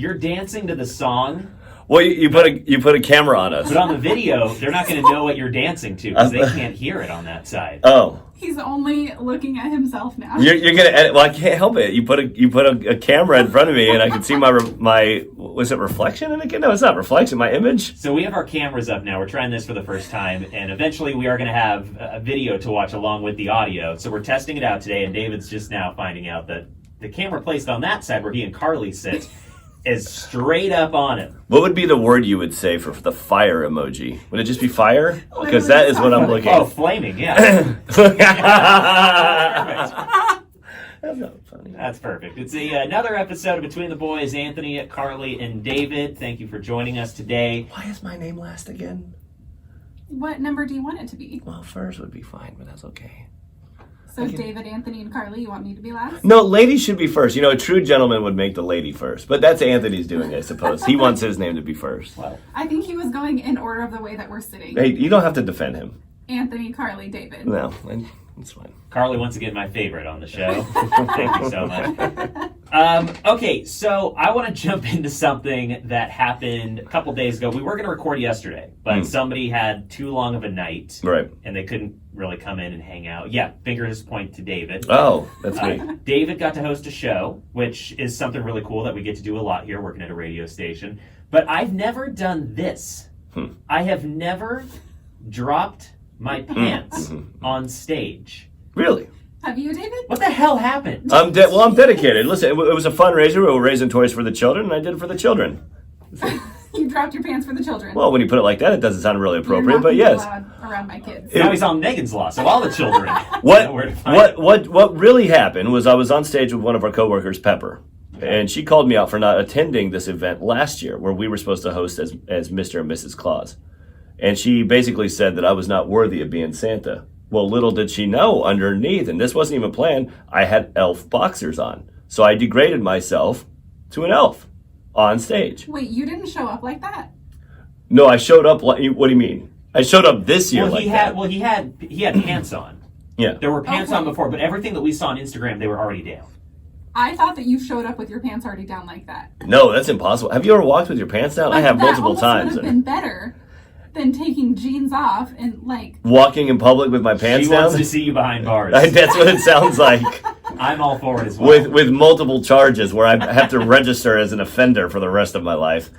You're dancing to the song. Well, you put a camera on us. But on the video, they're not going to know what you're dancing to because they can't hear it on that side. Oh. He's only looking at himself now. You're gonna edit. Well, I can't help it. You put a camera in front of me, and I can see my was it reflection in it? No, it's not reflection. My image. So we have our cameras up now. We're trying this for the first time, and eventually we are going to have a video to watch along with the audio. So we're testing it out today, and David's just now finding out that the camera placed on that side where he and Carly sit is straight up on him. What would be the word you would say for the fire emoji? Would it just be fire? Because that is what I'm looking. Oh, flaming, yeah. Perfect. That's not funny. That's perfect. It's another episode of Between the Boys. Anthony, Carly, and David. Thank you for joining us today. Why is my name last again? What number do you want it to be? Well, first would be fine, but that's okay. So David, Anthony, and Carly, you want me to be last? No, lady should be first. You know, a true gentleman would make the lady first. But that's Anthony's doing, I suppose. He wants his name to be first. Well, I think he was going in order of the way that we're sitting. Hey, you don't have to defend him. Anthony, Carly, David. No, it's fine. Carly, once again, my favorite on the show. Thank you so much. Okay, so I want to jump into something that happened a couple days ago. We were going to record yesterday, but somebody had too long of a night. Right. And they couldn't really come in and hang out. Yeah, fingers point to David. Oh, that's me. David got to host a show, which is something really cool that we get to do a lot here working at a radio station. But I've never done this. I have never dropped my pants on stage. Really? Have you, David? What the hell happened? I'm dedicated. Listen, it was a fundraiser. We were raising toys for the children, and I did it for the children. You dropped your pants for the children. Well, when you put it like that, it doesn't sound really You're appropriate, not but gonna be yes. allowed around my kids. Now he's on Megan's Law, so all the children know where to find What really happened was I was on stage with one of our coworkers, Pepper, and she called me out for not attending this event last year where we were supposed to host as Mr. and Mrs. Claus. And she basically said that I was not worthy of being Santa. Well, little did she know underneath, and this wasn't even planned, I had elf boxers on. So I degraded myself to an elf on stage. Wait, you didn't show up like that? No, I showed up like, what do you mean? I showed up this year like that. Well, he had pants on. Yeah. There were pants on before, but everything that we saw on Instagram, they were already down. I thought that you showed up with your pants already down like that. No, that's impossible. Have you ever walked with your pants down? I have multiple times. That would have been better than taking jeans off and like walking in public with my pants She down. wants to see you behind bars. That's what it sounds like. I'm all for it as well. With multiple charges where I have to register as an offender for the rest of my life.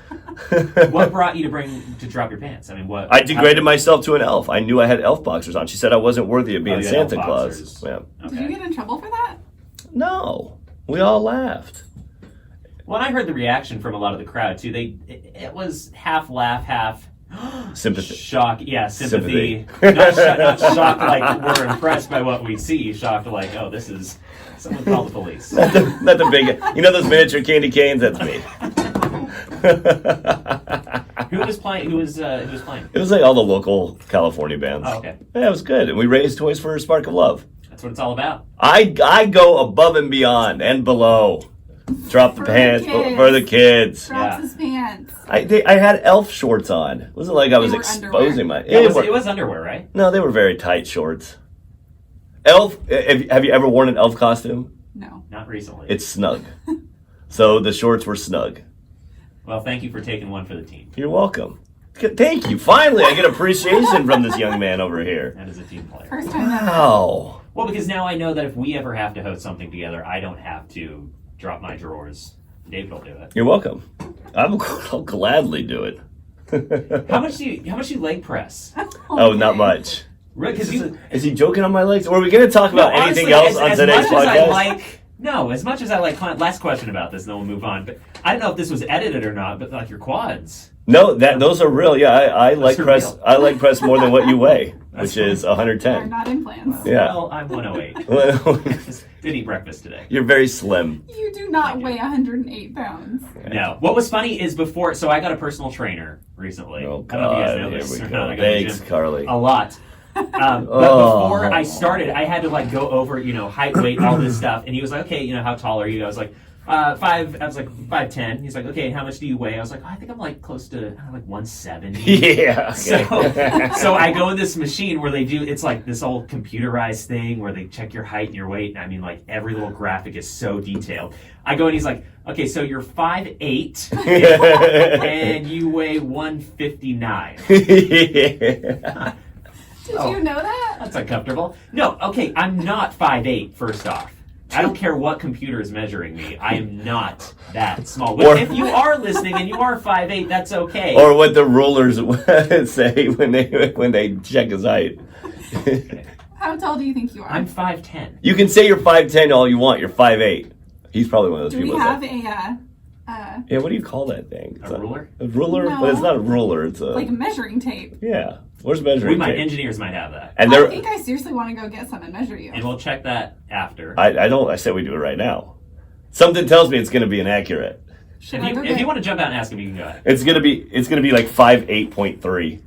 What brought you to drop your pants? I mean, what? I degraded myself to an elf. I knew I had elf boxers on. She said I wasn't worthy of being you had elf Santa Claus. boxers. Yeah. Did you get in trouble for that? No, we all laughed. Well, I heard the reaction from a lot of the crowd too. It was half laugh, half Sympathy. shock. Yeah, sympathy. Not shocked like we're impressed by what we see. Shocked like, oh, this is someone called the police. Not the big. You know those miniature candy canes? That's me. Who was playing? Who was playing? It was like all the local California bands. Oh, okay. Yeah, it was good, and we raised toys for Spark of Love. That's what it's all about. I go above and beyond and below. Drop the For pants the kids. for the kids. Drops Yeah. his pants. I had elf shorts on. It wasn't like I was were exposing my. It was underwear, right? No, they were very tight shorts. Elf. Have you ever worn an elf costume? No. Not recently. It's snug. So the shorts were snug. Well, thank you for taking one for the team. You're welcome. Thank you. Finally, I get appreciation from this young man over here. That is a team player. First time ever. Wow. Well, because now I know that if we ever have to host something together, I don't have to drop my drawers. David will do it. You're welcome. I'll gladly do it. How much do you leg press? Oh, not much. Right, because Is he joking on my legs? Or are we going to talk about anything else on today's podcast? As much as I like, last question about this, then we'll move on. But I don't know if this was edited or not, but like your quads. No, those are real. Yeah, I leg are press. real. I leg press more than what you weigh, That's which is They're 110. not implants. Yeah. Well, I'm 108. Didn't eat breakfast today. You're very slim. You do not weigh 108 pounds. No. What was funny is before, so I got a personal trainer recently. Oh I don't know if you guys know God, this here or we not. go. I go to the Thanks, gym Carly. a lot. But before I started, I had to like go over, height, weight, all this stuff. And he was like, okay, how tall are you? I was like, I was like 5'10". He's like, okay, how much do you weigh? I was like, I think I'm like close to like 170. Yeah. So I go in this machine where they do, it's like this old computerized thing where they check your height and your weight. And I mean, like every little graphic is so detailed. I go and he's like, okay, so you're 5'8" and you weigh 159. Yeah. Did you know that? That's uncomfortable. No, okay, I'm not 5'8", first off. I don't care what computer is measuring me. I am not that small. But Or- if you are listening and you are 5'8", that's okay. Or what the rulers say when they check his height. How tall do you think you are? I'm 5'10". You can say you're 5'10" all you want. You're 5'8". He's probably one of those do we people. have that, a yeah, what do you call that thing? A ruler? A ruler? No. But it's not a ruler. It's a like a measuring tape? yeah. Where's measuring tape? Engineers might have that. And I there, think I seriously want to go get some and measure you. And we'll check that after. I don't. I said we do it right now. Something tells me it's going to be inaccurate. Should If I you, go if get- you want to jump out and ask him, you can go ahead. It's gonna be like 5'8.3.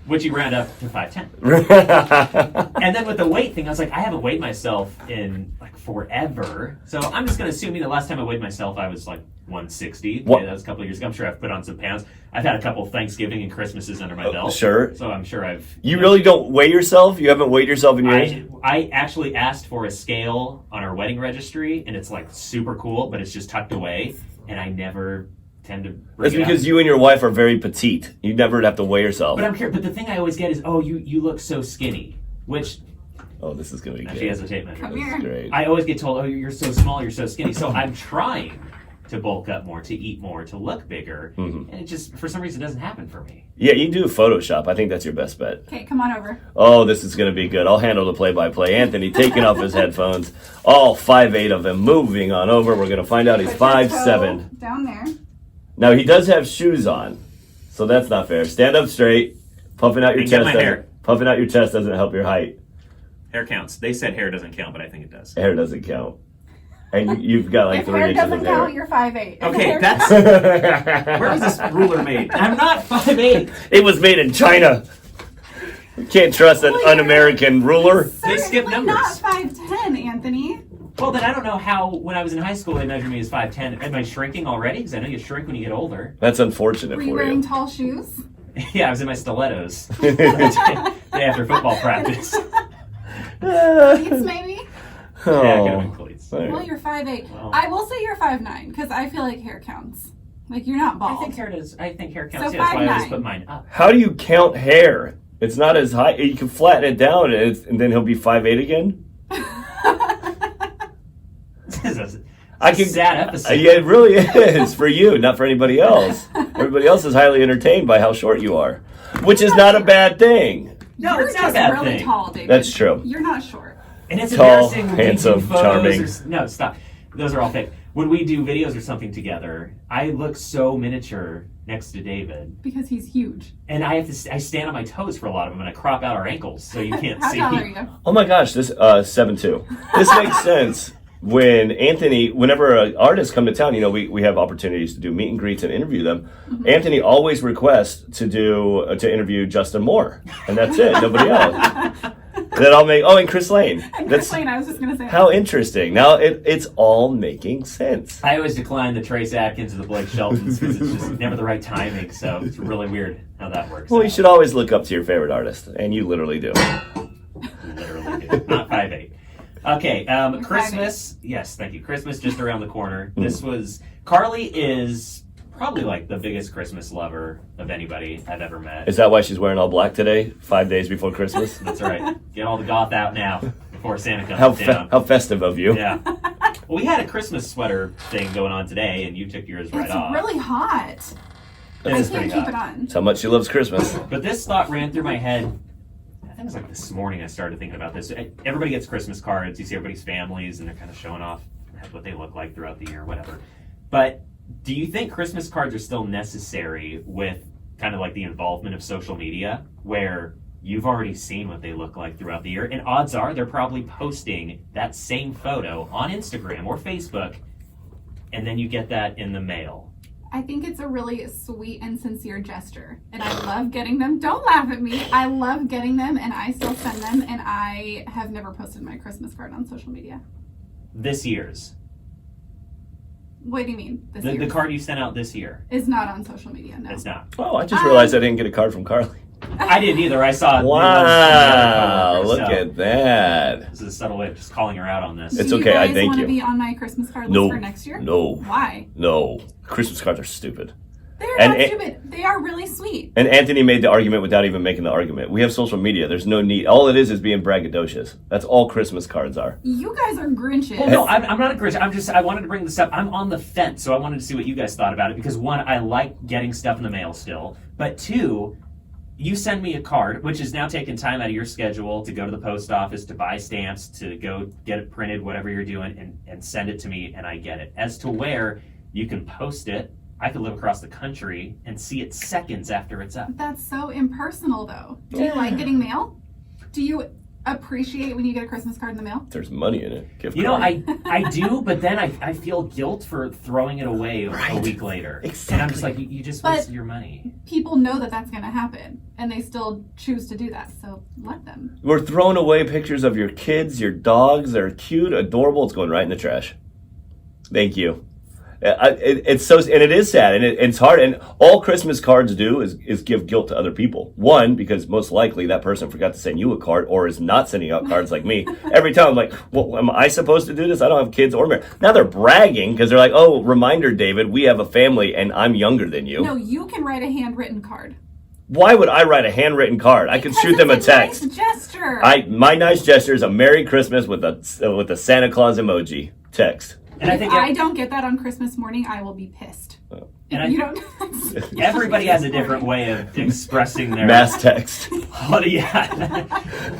Which you round up to 5'10". And then with the weight thing, I was like, I haven't weighed myself in like forever. So I'm just going to assume the last time I weighed myself, I was like 160. What? Yeah, that was a couple of years ago. I'm sure I've put on some pounds. I've had a couple Thanksgiving and Christmases under my belt. Sure. So I'm sure I've... You really don't weigh yourself? You haven't weighed yourself in years? I actually asked for a scale on our wedding registry, and it's like super cool, but it's just tucked away, and I never tend to bring That's it out. because you and your wife are very petite. You never have to weigh yourself. But I'm curious. But the thing I always get is, oh, you look so skinny, which Oh, this is gonna be she good. has a tape measure. Come This here. is great. I always get told, oh, you're so small, you're so skinny. So I'm trying to bulk up more, to eat more, to look bigger, Mm-hmm. and it just for some reason doesn't happen for me. Yeah, you do Photoshop. I think that's your best bet. Okay, come on over. Oh, this is gonna be good. I'll handle the play-by-play. Anthony taking off his headphones. All 5'8" of him. Moving on over. We're gonna find out he's Put your 5'7". toe down there. Now he does have shoes on, so that's not fair. Stand up straight. Puffing out your And get chest. my doesn't- hair. Puffing out your chest doesn't help your height. Hair counts. They said hair doesn't count, but I think it does. Hair doesn't count. And you've got like If 3 hair inches doesn't of count, hair. you're 5'8". If Okay, hair- that's where was this ruler made? I'm not 5'8". It was made in China. You can't trust an un-American ruler. They skip Certainly numbers. not 5'10", Anthony. Well, then I don't know how. When I was in high school, they measured me as 5'10". Am I shrinking already? Because I know you shrink when you get older. That's unfortunate Were you for wearing you. tall shoes? Yeah, I was in my stilettos day after football practice. Cleats, maybe? Yeah, it could have been cleats. Well, you're 5'8". Wow. I will say you're 5'9", because I feel like hair counts. Like, you're not I bald. think hair does. I think hair counts. So Yeah, that's why I always 5'9". put mine up. How do you count hair? It's not as high. You can flatten it down, and then he'll be 5'8" again. I can sad episode. Yeah, it really is for you, not for anybody else. Everybody else is highly entertained by how short you are, which is not a bad thing. No, You're it's not a just bad really thing. tall, David. That's true. You're not short. And it's Tall, embarrassing when we handsome, do photos charming. No, stop. Those are all fake. When we do videos or something together, I look so miniature next to David, Because he's huge. and I have to. I stand on my toes for a lot of them, and I crop out our ankles so you can't How see. tall are you? Oh my gosh, this 7'2". This makes sense. When Anthony, whenever artists come to town, you know, we have opportunities to do meet and greets and interview them. Mm-hmm. Anthony always requests to interview Justin Moore, and that's it. Nobody else. Then I'll make. Oh, and Chris Lane. And That's Chris Lane, I was just going to say. how interesting. Now it's all making sense. I always decline the Trace Atkins or the Blake Sheltons because it's just never the right timing. So it's really weird how that works. Well, you out. should always look up to your favorite artist, and you literally do. Literally do. Not 5'8". Okay, You're Christmas. Yes, thank you. Christmas just around the corner. Hmm. This was Carly is probably like the biggest Christmas lover of anybody I've ever met. Is that why she's wearing all black today, 5 days before Christmas? That's right. Get all the goth out now before Santa comes down. How festive of you. Yeah. Well, we had a Christmas sweater thing going on today, and you took yours right It's off. really hot. It I is can't pretty keep hot. it on. That's how much she loves Christmas. But this thought ran through my head. I think it was like this morning I started thinking about this. Everybody gets Christmas cards. You see everybody's families, and they're kind of showing off what they look like throughout the year, whatever. But do you think Christmas cards are still necessary with kind of like the involvement of social media, where you've already seen what they look like throughout the year, and odds are they're probably posting that same photo on Instagram or Facebook, and then you get that in the mail? I think it's a really sweet and sincere gesture. And I love getting them. Don't laugh at me. I love getting them, and I still send them. And I have never posted my Christmas card on social media. This year's. What do you mean? This The year card you sent out this year. is not on social media. No. It's not. Oh, I just realized I didn't get a card from Carly. I didn't either. I saw. Wow, look so at that. This is a subtle way of just calling her out on this. It's Do okay, I you guys thank want you. to be on my Christmas card list No, for next year? no, Why? no. Christmas cards are stupid. They're And not it- stupid. They are really sweet. And Anthony made the argument without even making the argument. We have social media. There's no need. All it is being braggadocious. That's all Christmas cards are. You guys are Grinches. Well, no, I'm not a Grinch. I wanted to bring this up. I'm on the fence, so I wanted to see what you guys thought about it because one, I like getting stuff in the mail still, but two, you send me a card, which is now taking time out of your schedule to go to the post office, to buy stamps, to go get it printed, whatever you're doing, and send it to me, and I get it. As to where you can post it, I could live across the country and see it seconds after it's up. That's so impersonal, though. Do you like getting mail? Do you appreciate when you get a Christmas card in the mail? There's money in it. Gift You know, card. I do, but then I feel guilt for throwing it away a week later. And I'm just like, you just But- wasted your money. People know that that's going to happen, and they still choose to do that. So let them. We're throwing away pictures of your kids, your dogs. They're cute, adorable. It's going right in the trash. Thank you. It's so, and it is sad, and it's hard. And all Christmas cards do is give guilt to other people. One, because most likely that person forgot to send you a card, or is not sending out cards like me. Every time I'm like, well, am I supposed to do this? I don't have kids or marriage. Now they're bragging because they're like, oh, reminder, David, we have a family, and I'm younger than you. No, you can write a handwritten card. Why would I write a handwritten card? I can Because shoot them a it's text. Nice gesture. My nice gesture is a Merry Christmas with a Santa Claus emoji text. And I if think I don't get that on Christmas morning, I will be pissed. And If you don't. everybody has a different way of expressing their Mass text. Oh, yeah.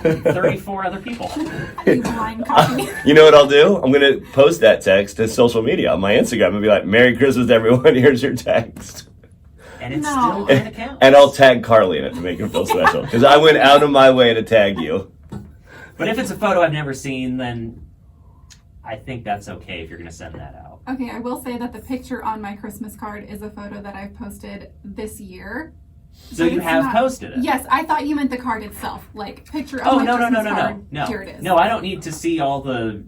34 other people. You blind copy. You know what I'll do? I'm going to post that text to social media on my Instagram and be like, Merry Christmas, everyone. Here's your text. And it's No. still kind of counts. And I'll tag Carly in it to make her feel special. Because I went out of my way to tag you. But if it's a photo I've never seen, then I think that's okay if you're going to send that out. Okay, I will say that the picture on my Christmas card is a photo that I've posted this year. So But you it's have not- posted it? Yes, I thought you meant the card itself. Like, picture of Oh, my no, Christmas card. no. Here it is. No, I don't need to see all the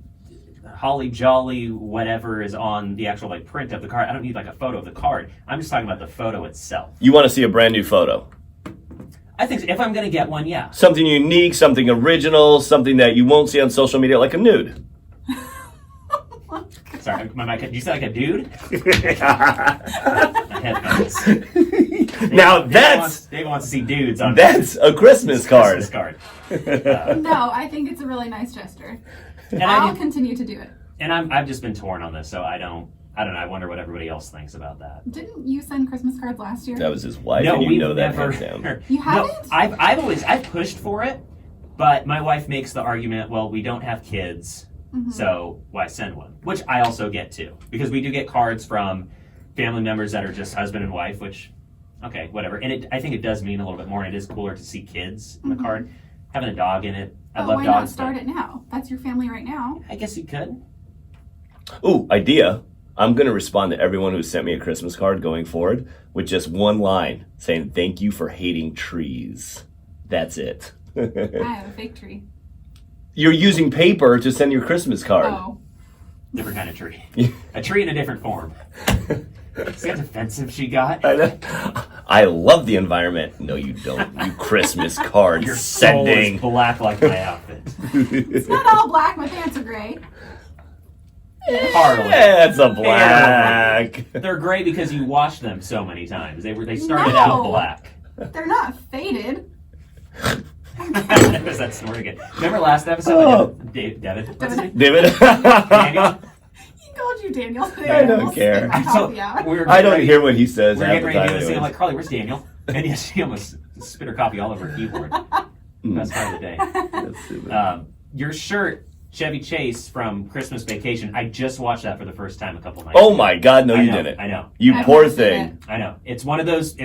holly jolly whatever is on the actual like print of the card. I don't need like a photo of the card. I'm just talking about the photo itself. You want to see a brand new photo. I think so. If I'm going to get one, yeah. Something unique, something original, something that you won't see on social media, like a nude. Sorry, my mic. Did you say like a dude? Headphones. Now that's Dave wants to see dudes on a Christmas card. Christmas card. No, I think it's a really nice gesture. And I'll continue to do it. I've just been torn on this, so I don't know. I wonder what everybody else thinks about that. Didn't you send Christmas cards last year? That was his wife, No, and you we've know that never. hands down. You haven't? No, I've pushed for it, but my wife makes the argument, well, we don't have kids, so why send one? Which I also get too, because we do get cards from family members that are just husband and wife, which, okay, whatever. And I think it does mean a little bit more, and it is cooler to see kids in the card. Having a dog in it, I love why not dogs. start but it now? That's your family right now. I guess you could. Ooh, idea. I'm going to respond to everyone who sent me a Christmas card going forward with just one line saying, thank you for hating trees. That's it. I have a fake tree. You're using paper to send your Christmas card. Oh. Different kind of tree. A tree in a different form. See how defensive she got? I love the environment. No, you don't. You Christmas card Your soul sending. is black like my outfit. It's not all black. My pants are gray. Harley. Yeah, it's a black. They're gray because you washed them so many times. They started No. out black. They're not faded. There's that snort again. Remember last episode? Oh. David. What's his name? David. Daniel. He called you Daniel. I don't care. So, Yeah. we were I getting don't ready- hear what he says We're half getting the ready to time. do this thing. I'm anyways. like, Carly, where's Daniel? And yes, she almost spit her coffee all over her keyboard. Best part of the day. That's stupid. Your shirt, Chevy Chase from Christmas Vacation. I just watched that for the first time a couple nights. Oh ago. my God! No, I you know, didn't. I know. You I've poor never seen thing. it. I know. It's one of those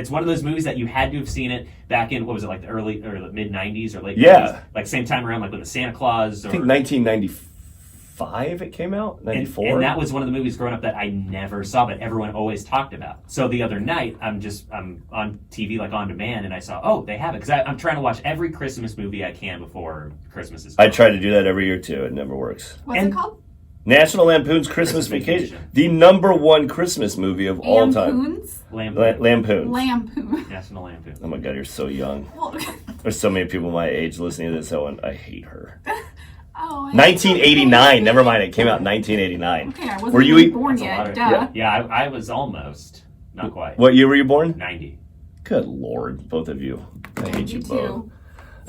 movies that you had to have seen it back in, what was it, like the early or the mid 90s or late 90s? Yeah. Like same time around like with the Santa Claus or I think 1995 it came out. 94. and that was one of the movies growing up that I never saw, but everyone always talked about. So the other night, I'm on TV, like on demand, and I saw, oh, they have it. Because I'm trying to watch every Christmas movie I can before Christmas is I gone. try to do that every year too. It never works. What's And- it called? National Lampoon's Christmas Vacation, the #1 Christmas movie of all time. Lampoons? Lampoon. Lampoon. National Lampoon. Oh my God, you're so young. Well, There's so many people my age listening to this. I hate her. oh, 1989. Never mind. It came out in 1989. Okay, I wasn't Were you even born That's a lot yet. of- Duh. Yeah, I was almost. Not quite. What year were you born? 90. Good Lord, both of you. I hate you Me both. too.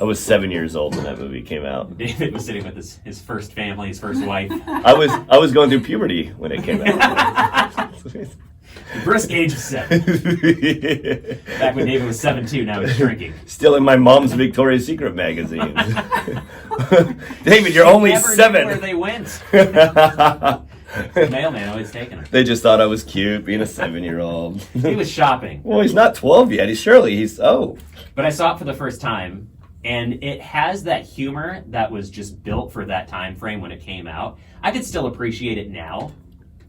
I was 7 years old when that movie came out. David was sitting with his first family, his first wife. I was going through puberty when it came out. Brisk age of 7. Back when David was 7 too, now he's shrinking. Still in my mom's Victoria's Secret magazine. David, you're only Never knew 7. where they went. The mailman always taking them. They just thought I was cute being a 7-year-old. He was shopping. Well, he's not 12 yet. He's But I saw it for the first time, and it has that humor that was just built for that time frame when it came out. I could still appreciate it now,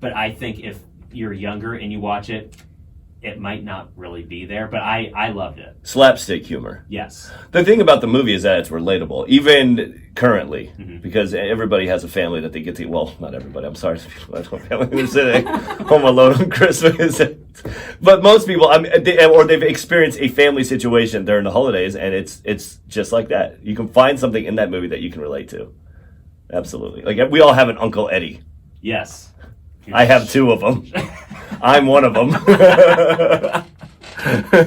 but I think if you're younger and you watch it, it might not really be there. But I loved it. slapstick humor. Yes. The thing about the movie is that it's relatable, even currently, Mhm. because everybody has a family that they get to. Well, not everybody. I'm sorry, people have a family who's sitting home alone on Christmas. But most people, they've experienced a family situation during the holidays, and it's just like that. You can find something in that movie that you can relate to. Absolutely, like we all have an Uncle Eddie. Yes. I have 2 of them. I'm one of them. You're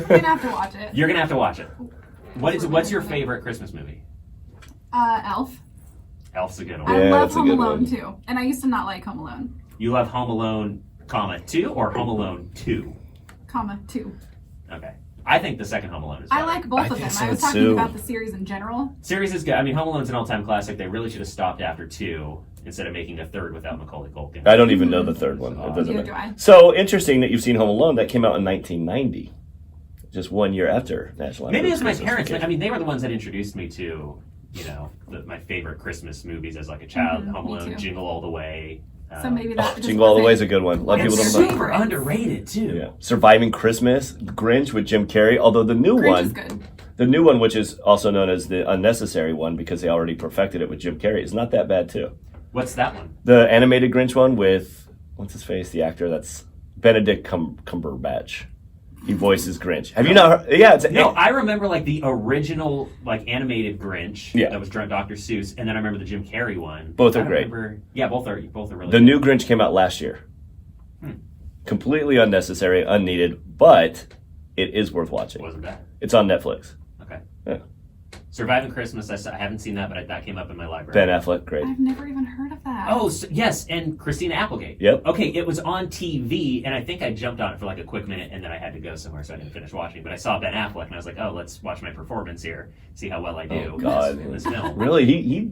gonna have to watch it. You're gonna have to watch it. What's your favorite Christmas movie? Elf. Elf's a good I one. Yeah, love that's a Home good Alone one. too, and I used to not like Home Alone, You love Home Alone, 2 or Home Alone 2? 2. Okay. I think the second Home Alone is I better. like both I of think them. so I was talking too. about the series in general. Series is good. I mean, Home Alone's an all-time classic. They really should have stopped after 2 instead of making a third without Macaulay Culkin. I don't even know the third one. It doesn't Neither matter. do I. So interesting that you've seen Home Alone. That came out in 1990, just 1 year after National Maybe it was Lampoon's my Christmas parents. Vacation. I mean, they were the ones that introduced me to, my favorite Christmas movies as like a child. Mhm, Home me Alone, too. Jingle All the Way. So maybe that. Oh, just Jingle All the wasn't- Way is a good one. A lot of It's people don't know. super underrated too. Yeah, Surviving Christmas, Grinch with Jim Carrey. Although the new Grinch is one, good. the new one, which is also known as the unnecessary one because they already perfected it with Jim Carrey, is not that bad too. What's that one? The animated Grinch one with what's his face, the actor that's Benedict Cumberbatch. He voices Grinch. Have you not heard? Yeah, it's No, I remember like the original like animated Grinch. Yeah. That was Dr. Seuss, and then I remember the Jim Carrey one. Both are I don't great. remember- yeah, both are really the good. new Grinch came out last year. Completely unnecessary, unneeded, but it is worth watching. Wasn't bad. It's on Netflix. Okay. Yeah. Surviving Christmas. I haven't seen that, but that came up in my library. Ben Affleck, great. I've never even heard of that. Oh, yes, and Christina Applegate. Yep. Okay, it was on TV, and I think I jumped on it for like a quick minute, and then I had to go somewhere, so I didn't finish watching. But I saw Ben Affleck, and I was like, oh, let's watch my performance here, see how well I do Oh, God. in this film. Really, he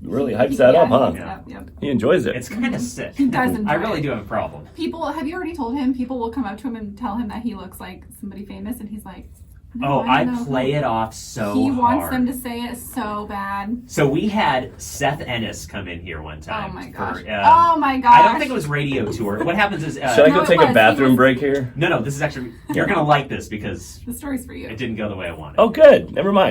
really hypes that Yeah, up, huh? he hypes it up, yep. He enjoys it. It's kind of sick. He does enjoy I really it. do have a problem. People, have you already told him? People will come up to him and tell him that he looks like somebody famous, and he's like, no, Oh, don't I know play who." it off so He wants hard. them to say it so bad. So we had Seth Ennis come in here one time. Oh my for, gosh. uh, Oh my gosh. I don't think it was radio tour. What happens is Should I No, go it take was. a He bathroom was- break here? no, this is actually you're gonna like this because The story's for you. it didn't go the way I wanted. Oh, good. Never mind.